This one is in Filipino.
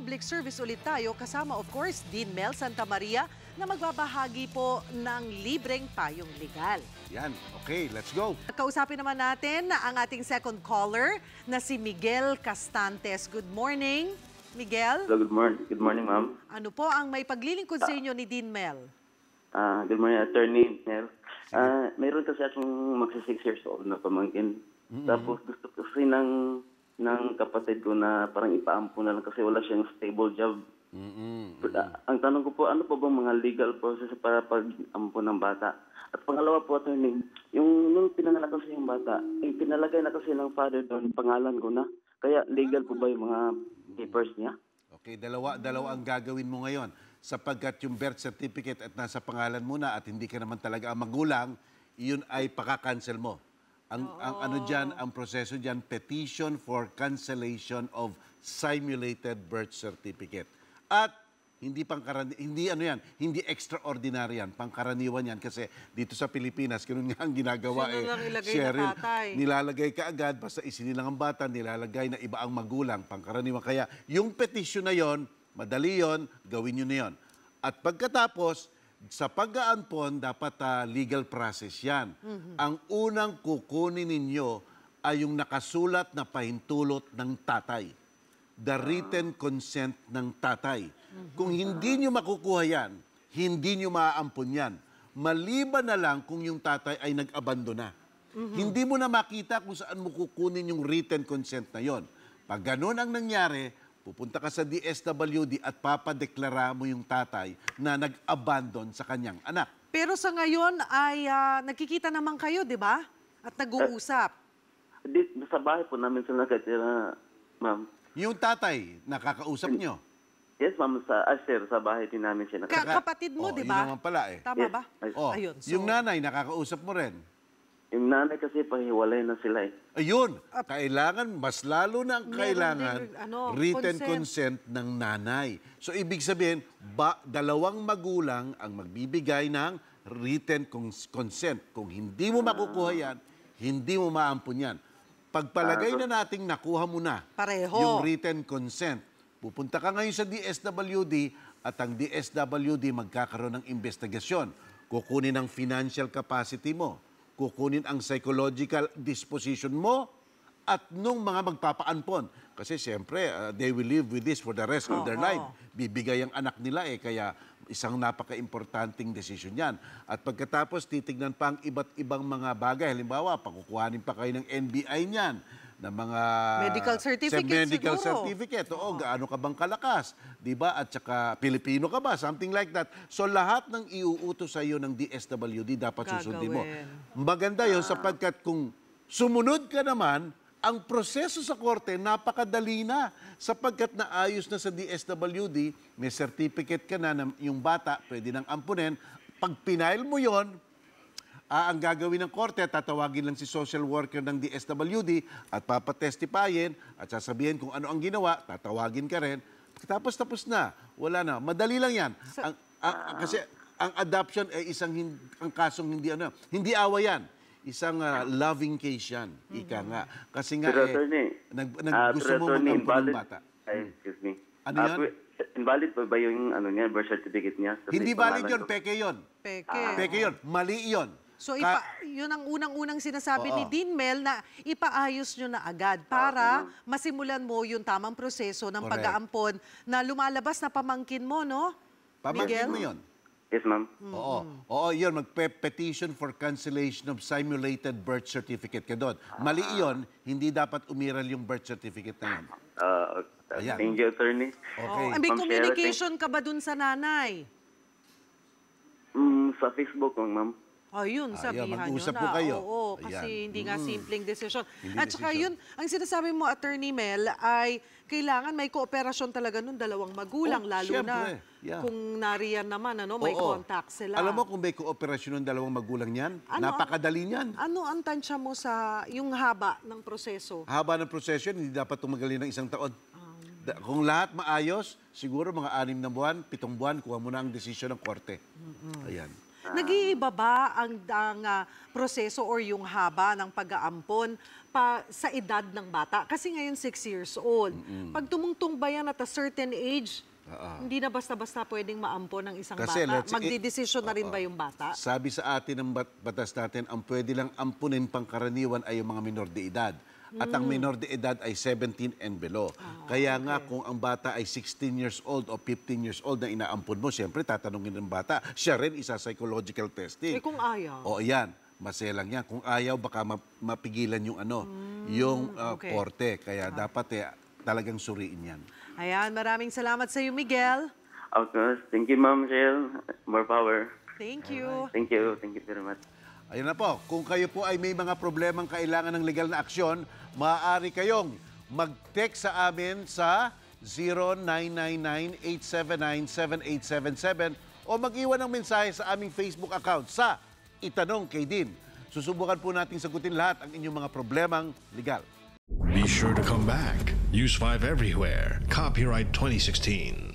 public service ulit tayo kasama of course Dean Mel Santamaria na magbabahagi po ng libreng payong legal. Yan, okay, let's go. Kausapin naman natin ang ating second caller na si Miguel Castantes. Good morning, Miguel. Hello, good morning, ma'am. Ano po ang may paglilingkod sa inyo ni Dean Mel? Good morning, Attorney Mel. Mayroon kasi akong magsi 6 years old na pamangkin. Tapos gusto ko kasi ng kapatid ko na parang ipaampo na lang kasi wala siyang stable job. Ang tanong ko po, ano po bang mga legal process para pag-ampo ng bata? At pangalawa po, Attorney, nung pinanganak kasi yung bata, pinalagay na kasi ng father doon, pangalan ko na. Kaya legal po ba yung mga papers niya? Okay, dalawa ang gagawin mo ngayon. Sapagkat yung birth certificate at nasa pangalan mo na at hindi ka naman talaga ang magulang, iyon ay pakakancel mo. Ano dyan, ang proseso dyan, petition for cancellation of simulated birth certificate. At hindi hindi extraordinary yan, pangkaraniwan yan kasi dito sa Pilipinas, ganun nga ang ginagawa Cheryl, nilalagay ka agad, basta isinilang ang bata, nilalagay na iba ang magulang, pangkaraniwan. Kaya yung petition na yon, madali yon, gawin nyo na yon. At pagkatapos, sa pag-aanpon, dapat legal process yan. Ang unang kukunin ninyo ay yung nakasulat na pahintulot ng tatay. The written consent ng tatay. Kung hindi nyo makukuha yan, hindi nyo maaampon yan. Maliban na lang kung yung tatay ay nag-abandona. Hindi mo na makita kung saan mo kukunin yung written consent na yon. Pag ganun ang nangyari, pupunta ka sa DSWD at papadeklara mo yung tatay na nag-abandon sa kanyang anak. Pero sa ngayon ay nagkikita naman kayo, di ba? At nag-uusap. Sa bahay po namin sila nakatira, ma'am. Yung tatay, nakakausap nyo? Yes, ma'am. Sir, sa bahay din namin siya nakatira. Kapatid mo, di ba? Yun naman pala eh. Tama ba? Ayun, yung nanay, nakakausap mo rin? Yung nanay kasi pahiwalay na sila eh. Ayun, kailangan, mas lalo na ang kailangan, written consent ng nanay. So, ibig sabihin, dalawang magulang ang magbibigay ng written consent. Kung hindi mo makukuha yan, hindi mo maampun yan. Pagpalagay na nating nakuha mo na yung written consent, pupunta ka ngayon sa DSWD at ang DSWD magkakaroon ng investigasyon. Kukunin ang financial capacity mo, kukunin ang psychological disposition mo at nung mga magpapaanpon. Kasi siyempre, they will live with this for the rest of their life. Bibigay ang anak nila eh, kaya isang napaka-importanting decision yan. At pagkatapos, titignan pa ang iba't ibang mga bagay. Halimbawa, pakukuhanin pa kayo ng NBI niyan, ng mga medical certificate. Oo, gaano ka bang kalakas, 'di ba? At saka Pilipino ka ba? Something like that. So lahat ng iuutos sa iyo ng DSWD dapat susundin mo. Maganda 'yon sapagkat kung sumunod ka naman, ang proseso sa korte napakadali na sapagkat naayos na sa DSWD, may certificate ka na yung bata pwede nang ampunin. Pag pinail mo 'yon, ang gagawin ng korte, tatawagin lang si social worker ng DSWD at papatestipayin at sasabihin kung ano ang ginawa, tatawagin ka rin. Tapos na. Wala na. Madali lang yan. Kasi ang adoption ay ang kasong hindi awa yan. Isang loving case yan. Ika nga. Kasi nga gusto mo mag-ampunan ng bata. Excuse me. Ano yan? Invalid pa ba yung birth certificate niya? Hindi valid yun. Peke yun. Peke yun. Mali yun. So, yun ang unang-unang sinasabi ni Dean Mel na ipaayos nyo na agad para masimulan mo yung tamang proseso ng pag-aampon na lumalabas na pamangkin mo, no? Pamangkin mo yun? Yes, ma'am. Oo, yun. Mag-petition for cancellation of simulated birth certificate ka doon. Mali yun, hindi dapat umiral yung birth certificate na yun. Thank you, attorney. Okay. May communication ka ba dun sa nanay? Sa Facebook, ma'am. Ayun, sabihan nyo mag-usap na. po kayo. Oo, kasi hindi nga simpleng desisyon. At saka yun, ang sinasabi mo, Attorney Mel, ay kailangan may kooperasyon talaga ng dalawang magulang, lalo na kung nariyan naman, may contact sila. Alam mo kung may kooperasyon ng dalawang magulang niyan, napakadali niyan. Ano ang tansya mo sa yung haba ng proseso? Haba ng proseso, hindi dapat tumagal ng isang taon. Kung lahat maayos, siguro mga 6 na buwan, 7 buwan, kuha mo na ang desisyon ng korte. Ayan. Nag-iiba ba ang proseso or yung haba ng pag-aampon sa edad ng bata? Kasi ngayon 6 years old. Pag tumungtong ba yan at a certain age, hindi na basta-basta pwedeng maampon ng isang Kasi bata? Magdidesisyon na rin ba yung bata? Sabi sa atin ng batas natin, ang pwede lang ampunin pangkaraniwan ay yung mga minor de edad. At ang minor de edad ay 17 and below. Kaya nga kung ang bata ay 16 years old o 15 years old na inaampun mo, siyempre tatanungin ng bata, siya rin isa psychological testing. Kung ayaw? O yan, maselang yan. Kung ayaw, baka mapigilan yung porte. Kaya dapat talagang suriin yan. Ayan, maraming salamat sa iyo, Miguel. Of course. Thank you, Ma'am Shell. More power. Thank you. Thank you. Thank you very much. Ayun na po, kung kayo po ay may mga problemang kailangan ng legal na aksyon, maaari kayong mag-text sa amin sa 0999-879-7877 o mag-iwan ng mensahe sa aming Facebook account sa Itanong kay Dean. Susubukan po natin sagutin lahat ang inyong mga problemang legal. Be sure to come back. Use 5 everywhere. Copyright 2016.